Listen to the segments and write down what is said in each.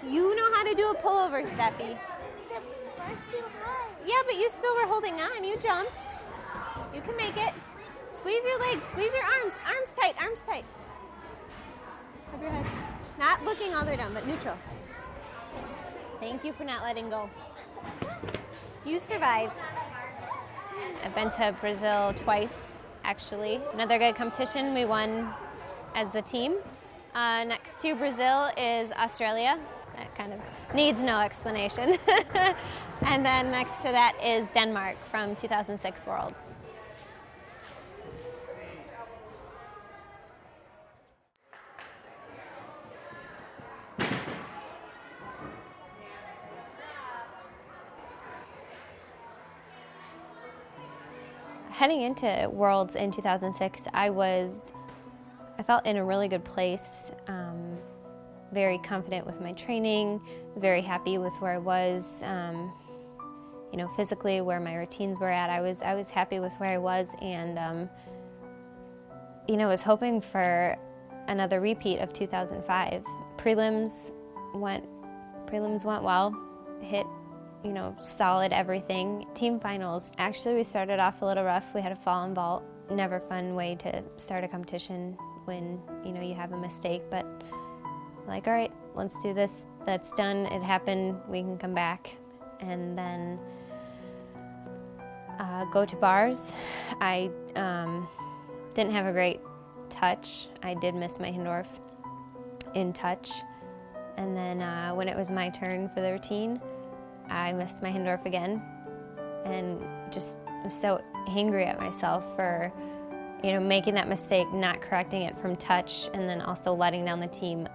You know how to do a pullover, Steffi. The bar's too high. Yeah, but you still were holding on. You jumped. You can make it. Squeeze your legs. Squeeze your arms. Arms tight. Arms tight. Up your head. Not looking all the way down, but neutral. Thank you for not letting go. You survived. I've been to Brazil twice, actually. Another good competition. We won as a team. Next to Brazil is Australia. That kind of needs no explanation. And then next to that is Denmark from 2006 Worlds. Heading into Worlds in 2006, I felt in a really good place, very confident with my training, very happy with where I was, physically, where my routines were at. I was happy with where I was, and was hoping for another repeat of 2005. Prelims went well, hit solid everything. Team finals, actually we started off a little rough. We had a fall and vault. Never fun way to start a competition when you have a mistake, but like, all right, let's do this. That's done, it happened, we can come back. And then go to bars. I didn't have a great touch. I did miss my Hindorf in touch. And then when it was my turn for the routine, I missed my Hindorf again, and just was so angry at myself for, making that mistake, not correcting it from touch, and then also letting down the team,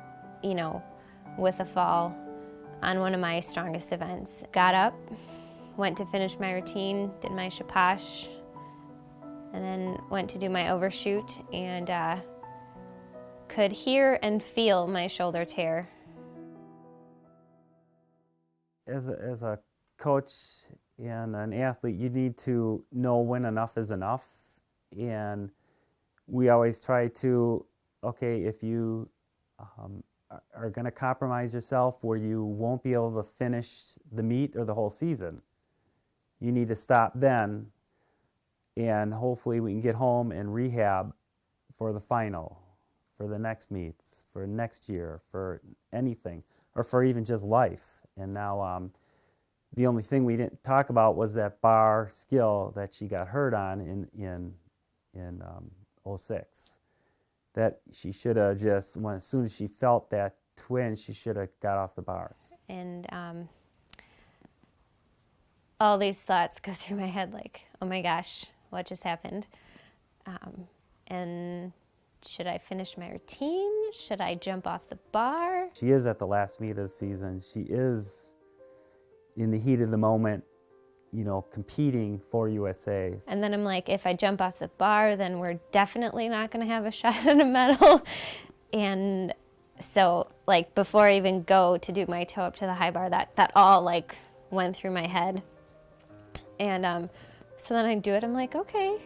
with a fall on one of my strongest events. Got up, went to finish my routine, did my shapash, and then went to do my overshoot, and could hear and feel my shoulder tear. As a coach and an athlete, you need to know when enough is enough. And we always try to, okay, if you are going to compromise yourself where you won't be able to finish the meet or the whole season, you need to stop then, and hopefully we can get home and rehab for the final, for the next meets, for next year, for anything, or for even just life. And now the only thing we didn't talk about was that bar skill that she got hurt on in 06. That she should have just, as soon as she felt that twinge, she should have got off the bars. And all these thoughts go through my head like, oh my gosh, what just happened? And should I finish my routine? Should I jump off the bar? She is at the last meet of the season. She is in the heat of the moment, competing for USA. And then I'm like, if I jump off the bar, then we're definitely not going to have a shot at a medal. And so, like, before I even go to do my toe up to the high bar, that all, like, went through my head. And so then I do it. I'm like, okay,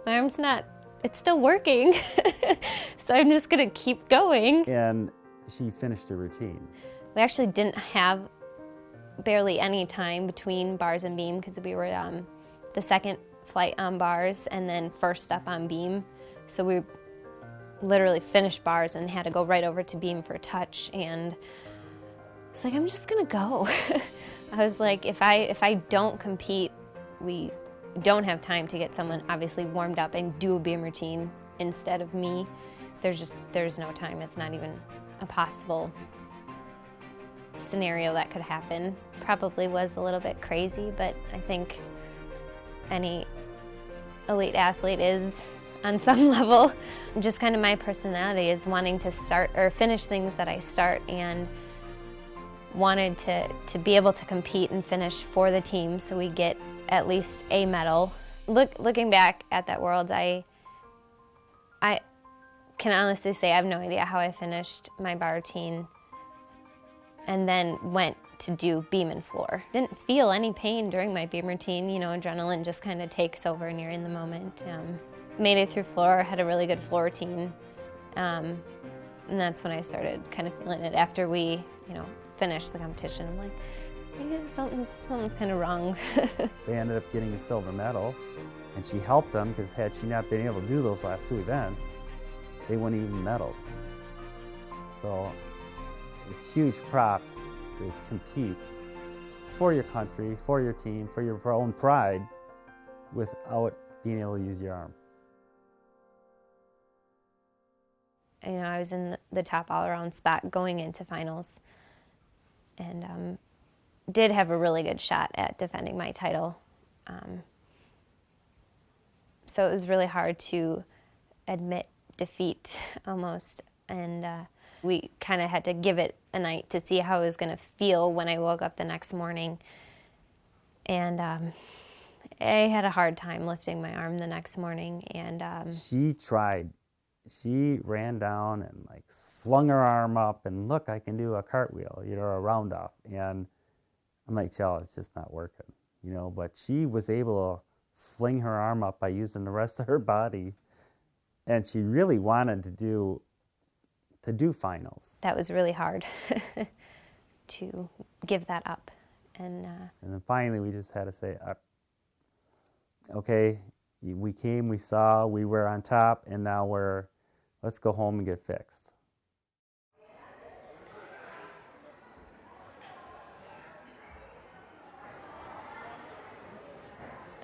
my arm's not, it's still working. So I'm just going to keep going. And she finished her routine. We actually didn't have barely any time between bars and beam because we were the second flight on bars and then first up on beam. So we literally finished bars and had to go right over to beam for a touch. And it's like, I'm just gonna go. I was like, if I don't compete, we don't have time to get someone obviously warmed up and do a beam routine instead of me. There's no time. It's not even a possible scenario that could happen. Probably was a little bit crazy, but I think any elite athlete is on some level. Just kind of my personality is wanting to start or finish things that I start, and wanted to be able to compete and finish for the team so we get at least a medal. Looking back at that Worlds, I can honestly say I have no idea how I finished my bar routine and then went to do beam and floor. Didn't feel any pain during my beam routine. Adrenaline just kind of takes over and you're in the moment. Made it through floor, had a really good floor routine. And that's when I started kind of feeling it after we, finished the competition. I'm like, maybe something's kind of wrong. They ended up getting a silver medal, and she helped them because had she not been able to do those last 2 events, they wouldn't even medal. So it's huge props to compete for your country, for your team, for your own pride, without being able to use your arm. You know, I was in the top all-around spot going into finals, and did have a really good shot at defending my title. So it was really hard to admit defeat almost, and we kind of had to give it a night to see how I was going to feel when I woke up the next morning. And I had a hard time lifting my arm the next morning, and She tried. She ran down and like flung her arm up and look, I can do a cartwheel, you know, a round off. And I'm like, Chell, it's just not working, you know. But she was able to fling her arm up by using the rest of her body, and she really wanted to do finals. that was really hard to give that up. And then finally, we just had to say, okay, we came, we saw, we were on top, and now let's go home and get fixed.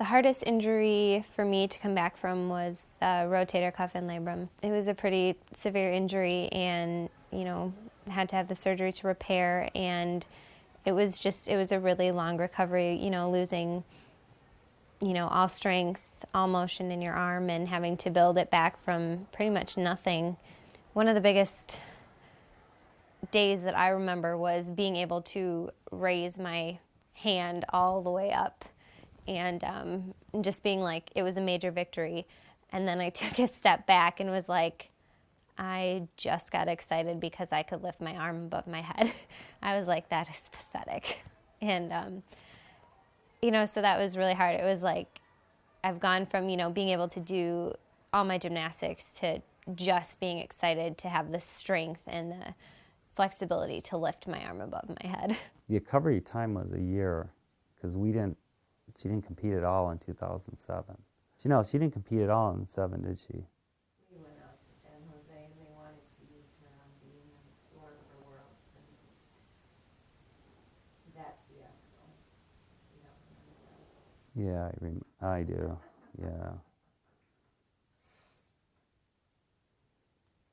the hardest injury for me to come back from was the rotator cuff and labrum. It was a pretty severe injury, and, you know, had to have the surgery to repair, and it was a really long recovery, you know, losing, you know, all strength, all motion in your arm, and having to build it back from pretty much nothing. One of the biggest days that I remember was being able to raise my hand all the way up, and just being like, it was a major victory. And then I took a step back and was like, I just got excited because I could lift my arm above my head. I was like, that is pathetic. And, you know, so that was really hard. It was like, I've gone from, you know, being able to do all my gymnastics to just being excited to have the strength and the flexibility to lift my arm above my head. The recovery time was a year, because she didn't compete at all in 2007. She didn't compete at all in 7, did she? We went out to San Jose and they wanted to use her on being in Florida Worlds, and that fiasco. You don't remember that? Yeah, I do. Yeah.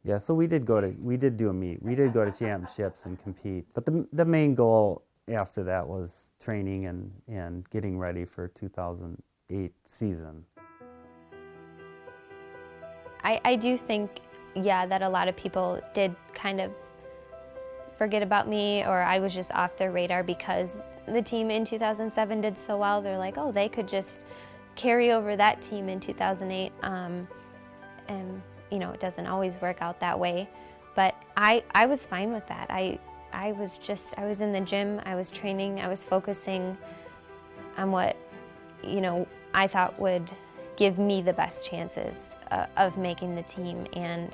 Yeah, so we did do a meet. We did go to championships and compete. But the main goal after that was training and getting ready for 2008 season. I do think, yeah, that a lot of people did kind of forget about me, or I was just off their radar because the team in 2007 did so well. They're like, oh, they could just carry over that team in 2008. And, you know, it doesn't always work out that way. But I was fine with that. I was in the gym, I was training, I was focusing on what, you know, I thought would give me the best chances of making the team, and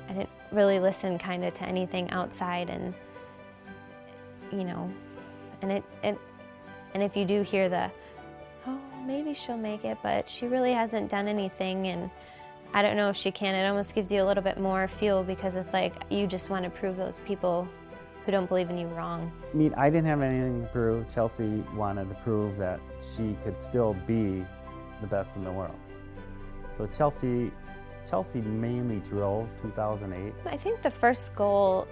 I didn't really listen kind of to anything outside, and, you know, and if you do hear the, oh, maybe she'll make it, but she really hasn't done anything, and I don't know if she can, it almost gives you a little bit more fuel, because it's like you just want to prove those people who don't believe in you wrong. I mean, I didn't have anything to prove. Chellsie wanted to prove that she could still be the best in the world. So Chellsie mainly drove 2008. I think the first goal,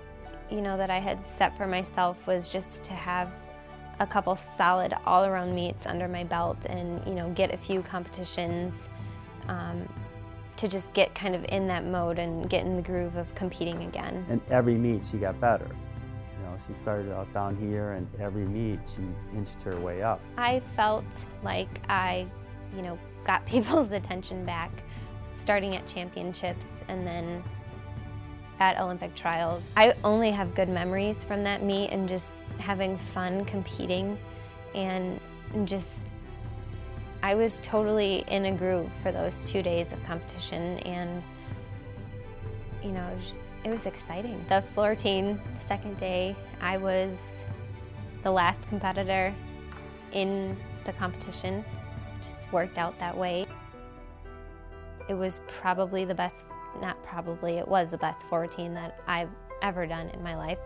you know, that I had set for myself was just to have a couple solid all-around meets under my belt, and, you know, get a few competitions to just get kind of in that mode and get in the groove of competing again. And every meet she got better. You know, she started out down here, and every meet she inched her way up. I felt like I, you know, got people's attention back, starting at championships and then at Olympic trials. I only have good memories from that meet, and just having fun competing, and just, I was totally in a groove for those 2 days of competition, and, you know, It was exciting. The floor team, second day, I was the last competitor in the competition. Just worked out that way. It was probably the best, not probably, it was the best 14 that I've ever done in my life.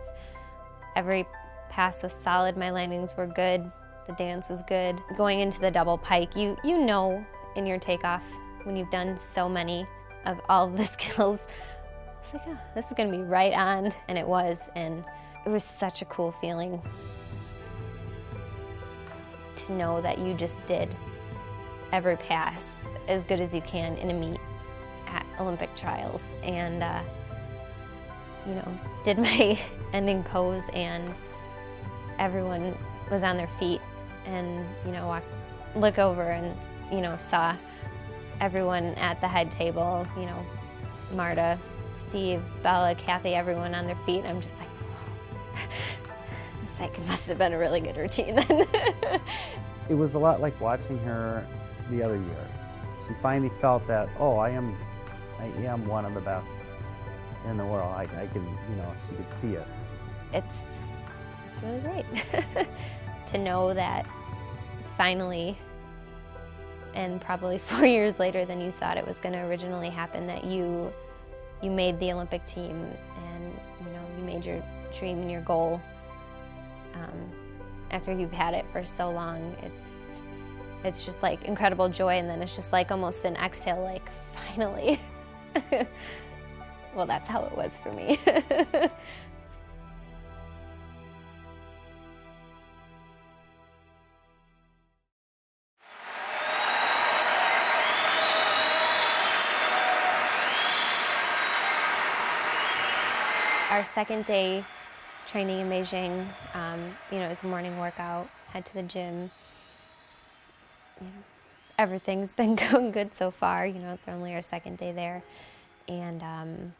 Every pass was solid, my landings were good, the dance was good. Going into the double pike, you know in your takeoff when you've done so many of all of the skills, it's like, oh, this is gonna be right on, and it was, and it was such a cool feeling to know that you just did every pass as good as you can in a meet at Olympic trials, and you know, did my ending pose, and everyone was on their feet, and you know, look over and you know, saw everyone at the head table, you know, Marta, Steve, Bella, Kathy, everyone on their feet. I'm just like, whoa. It's like, it must have been a really good routine then. It was a lot like watching her the other years. She finally felt that, oh, I am one of the best in the world. I can, you know, she could see it. It's really great to know that finally, and probably 4 years later than you thought it was going to originally happen, that you made the Olympic team, and you know, you made your dream and your goal. After you've had it for so long, it's just like incredible joy, and then it's just like almost an exhale, like finally. Well, that's how it was for me. Our second day training in Beijing, you know, it was a morning workout, head to the gym. You know, everything's been going good so far. You know, it's only our second day there. And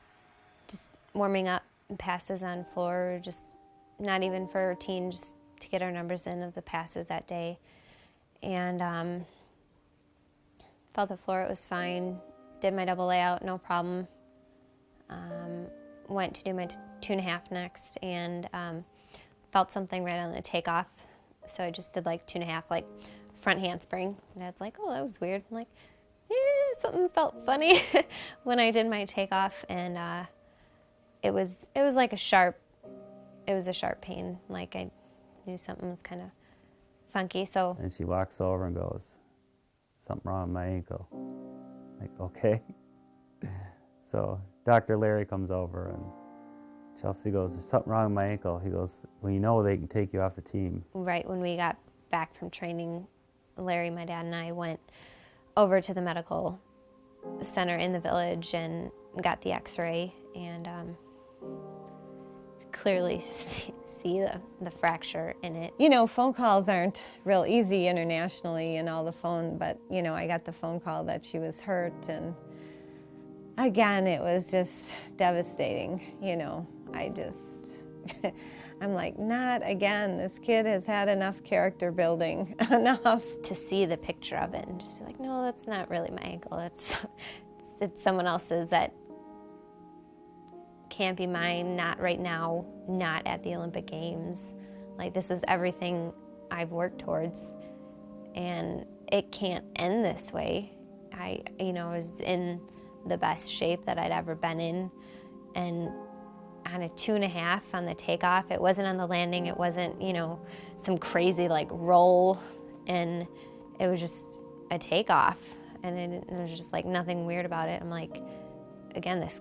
just warming up, passes on floor, just not even for routine, just to get our numbers in of the passes that day. And felt the floor, it was fine. Did my double layout, no problem. Went to do my 2.5 next, and felt something right on the takeoff. So I just did like 2.5, like front handspring. And Dad's like, oh, that was weird. I'm like, yeah, something felt funny when I did my takeoff, and it was like a sharp pain. Like I knew something was kind of funky. So. And she walks over and goes, something wrong with my ankle. Like, okay. So Dr. Larry comes over, and Chellsie goes, there's something wrong with my ankle. He goes, well, you know they can take you off the team. Right when we got back from training, Larry, my dad, and I went over to the medical center in the village and got the x-ray, and clearly see the fracture in it. You know, phone calls aren't real easy internationally and all the phone, but you know, I got the phone call that she was hurt, and again, it was just devastating. You know, I'm like, not again. This kid has had enough character building, enough. To see the picture of it and just be like, no, that's not really my ankle. It's someone else's that can't be mine, not right now, not at the Olympic Games. Like, this is everything I've worked towards, and it can't end this way. I was in the best shape that I'd ever been in, and on a 2.5 on the takeoff, it wasn't on the landing, it wasn't, you know, some crazy like roll, and it was just a takeoff, and it was just like nothing weird about it. I'm like, again, this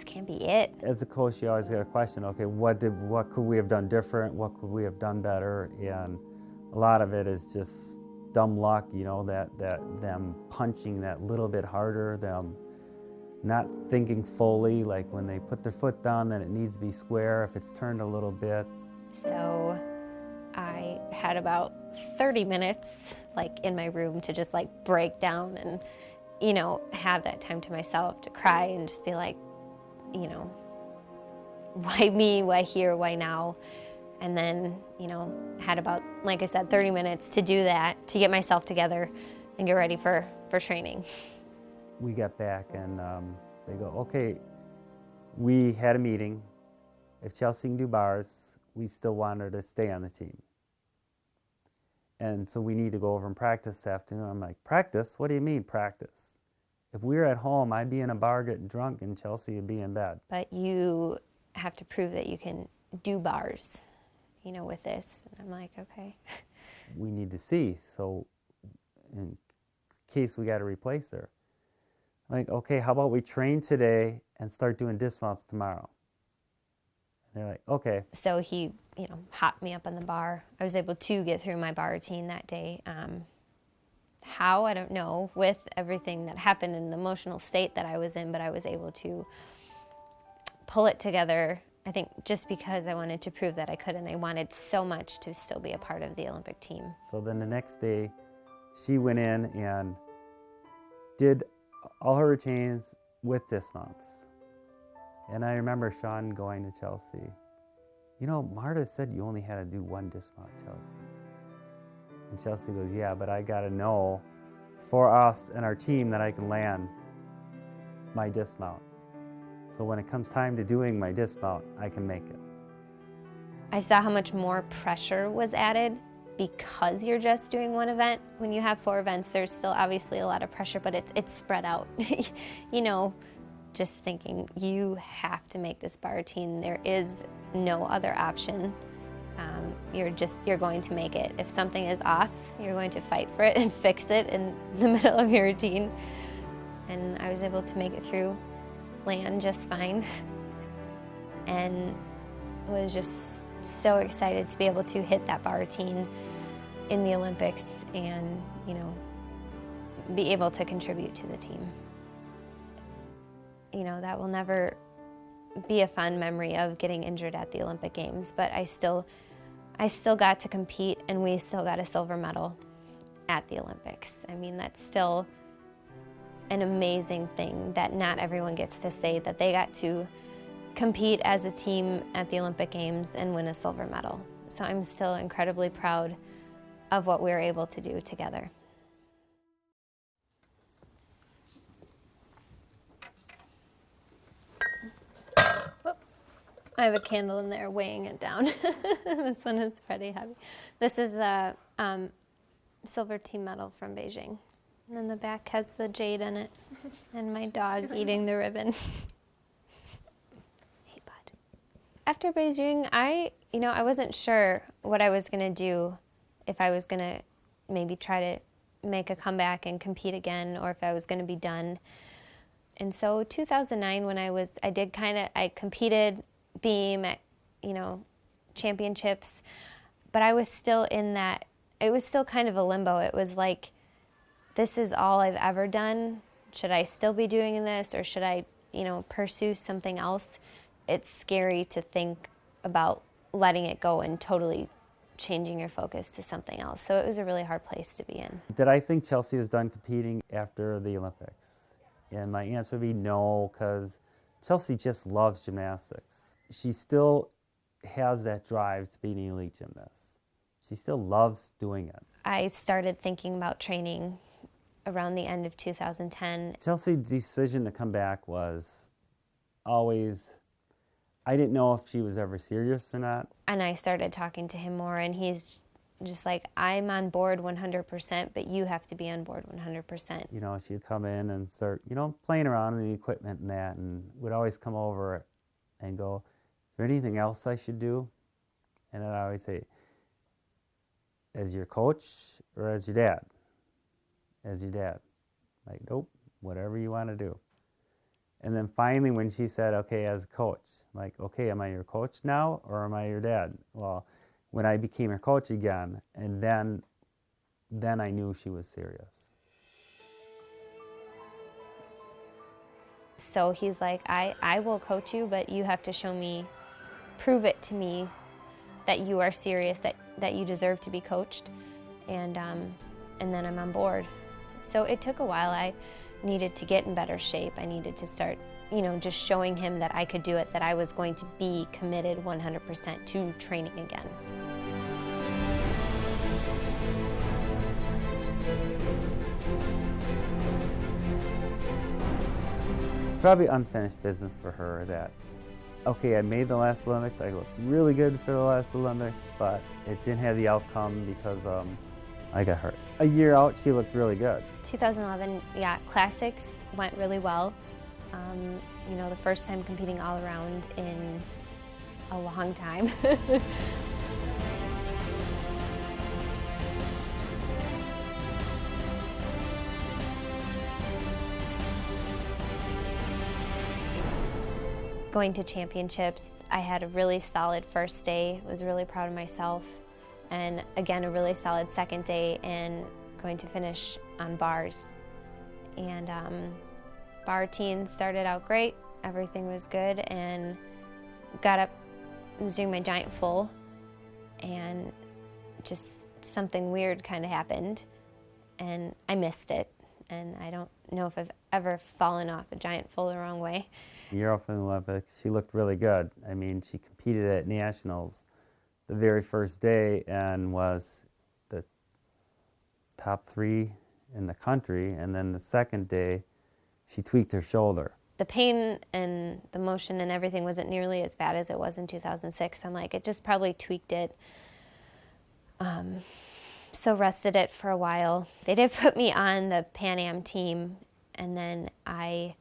can't be it. As a coach, you always got a question, okay, what could we have done different? What could we have done better? And a lot of it is just dumb luck, you know, that them punching that little bit harder, them not thinking fully, like when they put their foot down, then it needs to be square if it's turned a little bit. So I had about 30 minutes like in my room to just like break down and, you know, have that time to myself to cry and just be like, you know, why me, why here, why now? And then, you know, had about, like I said, 30 minutes to do that, to get myself together and get ready for training. We got back, and they go, okay, we had a meeting. If Chellsie can do bars, we still want her to stay on the team. And so we need to go over and practice this afternoon. I'm like, practice? What do you mean practice? If we were at home, I'd be in a bar getting drunk and Chellsie would be in bed. But you have to prove that you can do bars, you know, with this. And I'm like, okay. We need to see, so in case we got to replace her. I'm like, okay, how about we train today and start doing dismounts tomorrow? And they're like, okay. So he, you know, hopped me up on the bar. I was able to get through my bar routine that day. How, I don't know, with everything that happened in the emotional state that I was in, but I was able to pull it together, I think just because I wanted to prove that I could, and I wanted so much to still be a part of the Olympic team. So then the next day, she went in and did all her routines with dismounts. And I remember Sean going to Chellsie, you know, Marta said you only had to do one dismount, Chellsie. And Chellsie goes, yeah, but I got to know for us and our team that I can land my dismount. So when it comes time to doing my dismount, I can make it. I saw how much more pressure was added because you're just doing one event. When you have 4 events, there's still obviously a lot of pressure, but it's spread out. You know, just thinking you have to make this bar routine. There is no other option. You're going to make it. If something is off, you're going to fight for it and fix it in the middle of your routine. And I was able to make it through, land just fine, and was just so excited to be able to hit that bar routine in the Olympics and, you know, be able to contribute to the team. You know, that will never be a fun memory of getting injured at the Olympic Games, but I still got to compete, and we still got a silver medal at the Olympics. I mean, that's still an amazing thing that not everyone gets to say, that they got to compete as a team at the Olympic Games and win a silver medal. So I'm still incredibly proud of what we were able to do together. I have a candle in there weighing it down. This one is pretty heavy. This is a silver team medal from Beijing. And then the back has the jade in it, and my dog eating the ribbon. Hey, bud. After Beijing, I wasn't sure what I was gonna do, if I was gonna maybe try to make a comeback and compete again, or if I was gonna be done. And so 2009, when I competed beam at, you know, championships, but I was still in that, it was still kind of a limbo. It was like, this is all I've ever done. Should I still be doing this, or should I, you know, pursue something else? It's scary to think about letting it go and totally changing your focus to something else. So it was a really hard place to be in. Did I think Chellsie was done competing after the Olympics? And my answer would be no, because Chellsie just loves gymnastics. She still has that drive to be an elite gymnast. She still loves doing it. I started thinking about training around the end of 2010. Chelsie's decision to come back was always, I didn't know if she was ever serious or not. And I started talking to him more, and he's just like, I'm on board 100%, but you have to be on board 100%. You know, she'd come in and start, you know, playing around in the equipment and that, and would always come over and go, is there anything else I should do? And I'd always say, as your coach or as your dad? As your dad. Like, nope, whatever you want to do. And then finally when she said, okay, as a coach, I'm like, okay, am I your coach now or am I your dad? Well, when I became her coach again, and then I knew she was serious. So he's like, I will coach you, but you have to show me, prove it to me that you are serious, that you deserve to be coached, and then I'm on board. So it took a while. I needed to get in better shape. I needed to start, you know, just showing him that I could do it, that I was going to be committed 100% to training again. Probably unfinished business for her that okay, I made the last Olympics, I looked really good for the last Olympics, but it didn't have the outcome because I got hurt. A year out, she looked really good. 2011, yeah, classics went really well. You know, the first time competing all around in a long time. Going to championships, I had a really solid first day, was really proud of myself, and again a really solid second day, and going to finish on bars. And bar routine started out great, everything was good, and got up, was doing my giant full, and just something weird kind of happened, and I missed it, and I don't know if I've ever fallen off a giant full the wrong way. Year off in the Olympics, she looked really good. I mean, she competed at nationals the very first day and was the top 3 in the country, and then the second day she tweaked her shoulder. The pain and the motion and everything wasn't nearly as bad as it was in 2006. I'm like, it just probably tweaked it. So rested it for a while. They did put me on the Pan Am team, and then I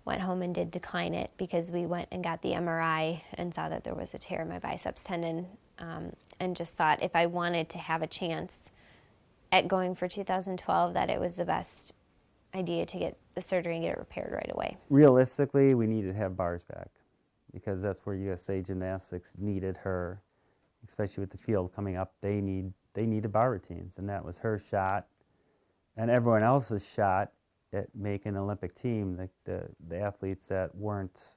went home and did decline it because we went and got the MRI and saw that there was a tear in my biceps tendon, and just thought if I wanted to have a chance at going for 2012 that it was the best idea to get the surgery and get it repaired right away. Realistically, we needed to have bars back because that's where USA Gymnastics needed her, especially with the field coming up. They needed bar routines, and that was her shot and everyone else's shot at making an Olympic team, the athletes that weren't,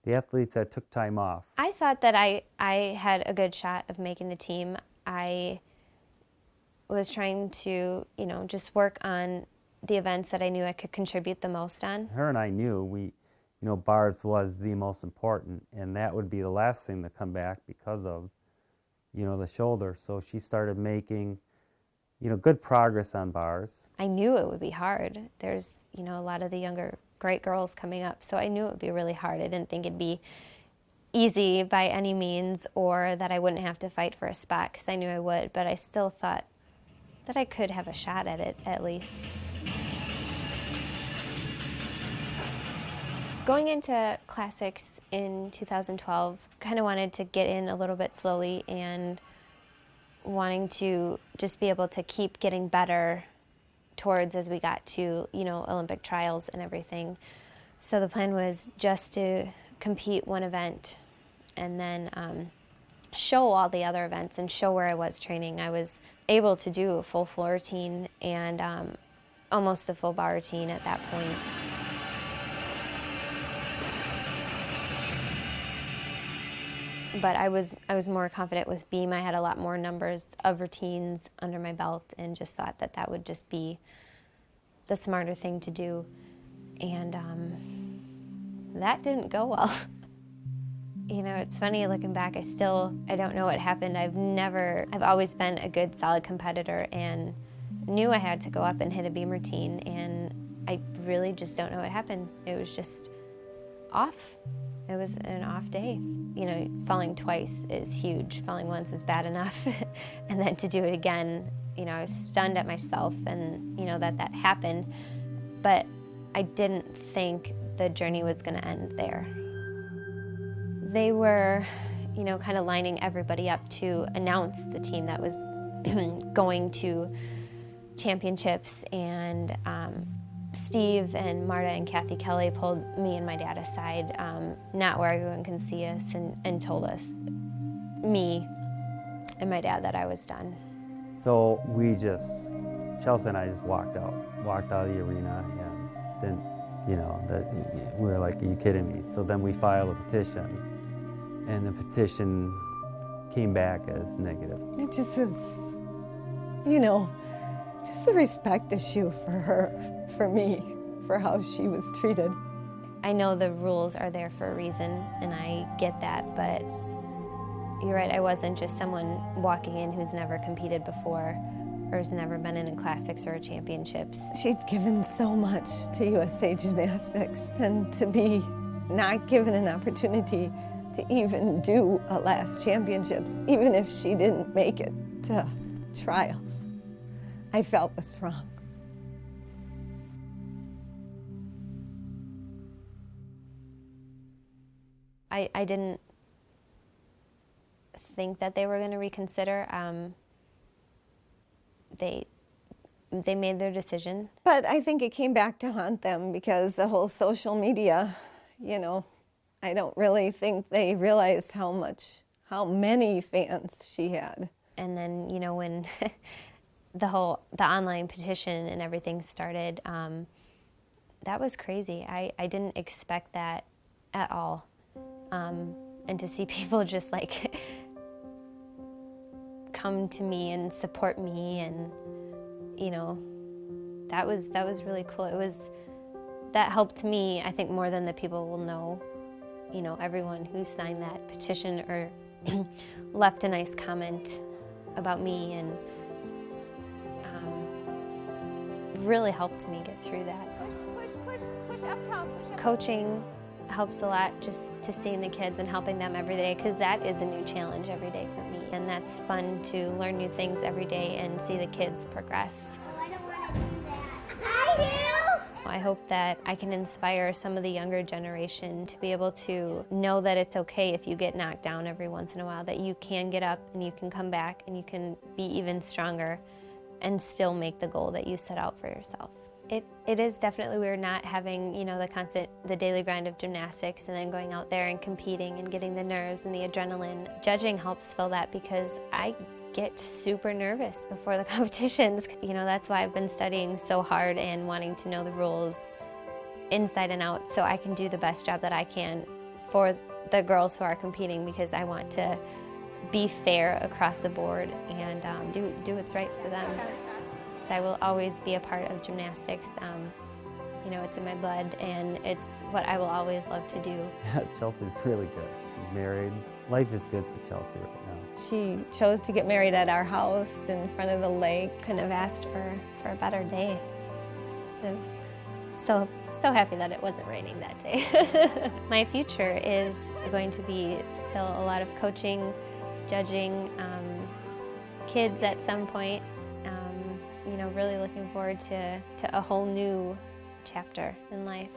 the athletes that took time off. I thought that I had a good shot of making the team. I was trying to, you know, just work on the events that I knew I could contribute the most on. Her and I knew bars was the most important, and that would be the last thing to come back because of, the shoulder. So she started making, good progress on bars. I knew it would be hard. There's, a lot of the younger great girls coming up, so I knew it would be really hard. I didn't think it'd be easy by any means, or that I wouldn't have to fight for a spot, because I knew I would, but I still thought that I could have a shot at it at least. Going into classics in 2012, kind of wanted to get in a little bit slowly and wanting to just be able to keep getting better towards as we got to, Olympic trials and everything. So the plan was just to compete one event and then show all the other events and show where I was training. I was able to do a full floor routine and almost a full bar routine at that point. But I was more confident with beam. I had a lot more numbers of routines under my belt and just thought that that would just be the smarter thing to do. And that didn't go well. It's funny looking back, I don't know what happened. I've always been a good, solid competitor and knew I had to go up and hit a beam routine, and I really just don't know what happened. It was just off. It was an off day. Falling twice is huge. Falling once is bad enough. And then to do it again, I was stunned at myself and, that happened. But I didn't think the journey was going to end there. They were, kind of lining everybody up to announce the team that was going to championships, and Steve and Marta and Kathy Kelly pulled me and my dad aside, not where everyone can see us, and told us, me and my dad, that I was done. So Chellsie and I just walked out of the arena, and then, we were like, are you kidding me? So then we filed a petition, and the petition came back as negative. It just was, just a respect issue for her. For me, for how she was treated. I know the rules are there for a reason, and I get that, but you're right, I wasn't just someone walking in who's never competed before or who's never been in a classics or a championships. She'd given so much to USA Gymnastics, and to be not given an opportunity to even do a last championships, even if she didn't make it to trials, I felt was wrong. I didn't think that they were going to reconsider. They made their decision. But I think it came back to haunt them because the whole social media, you know, I don't really think they realized how many fans she had. And then, you know, when the online petition and everything started, that was crazy. I didn't expect that at all. And to see people just like come to me and support me, and you know, that was really cool. That helped me, I think, more than the people will know. You know, everyone who signed that petition or left a nice comment about me, and really helped me get through that. Push up top. Coaching helps a lot, just to seeing the kids and helping them every day, because that is a new challenge every day for me, and that's fun to learn new things every day and see the kids progress. Oh, I don't want to do that. I do! I hope that I can inspire some of the younger generation to be able to know that it's okay if you get knocked down every once in a while, that you can get up and you can come back and you can be even stronger and still make the goal that you set out for yourself. It is definitely weird not having, you know, the daily grind of gymnastics and then going out there and competing and getting the nerves and the adrenaline. Judging helps fill that, because I get super nervous before the competitions. You know, that's why I've been studying so hard and wanting to know the rules inside and out, so I can do the best job that I can for the girls who are competing, because I want to be fair across the board and do what's right for them. I will always be a part of gymnastics. You know, it's in my blood, and it's what I will always love to do. Chelsea's really good. She's married. Life is good for Chelsea right now. She chose to get married at our house in front of the lake. Couldn't have asked for a better day. I was so happy that it wasn't raining that day. My future is going to be still a lot of coaching, judging, kids at some point. You know, really looking forward to a whole new chapter in life.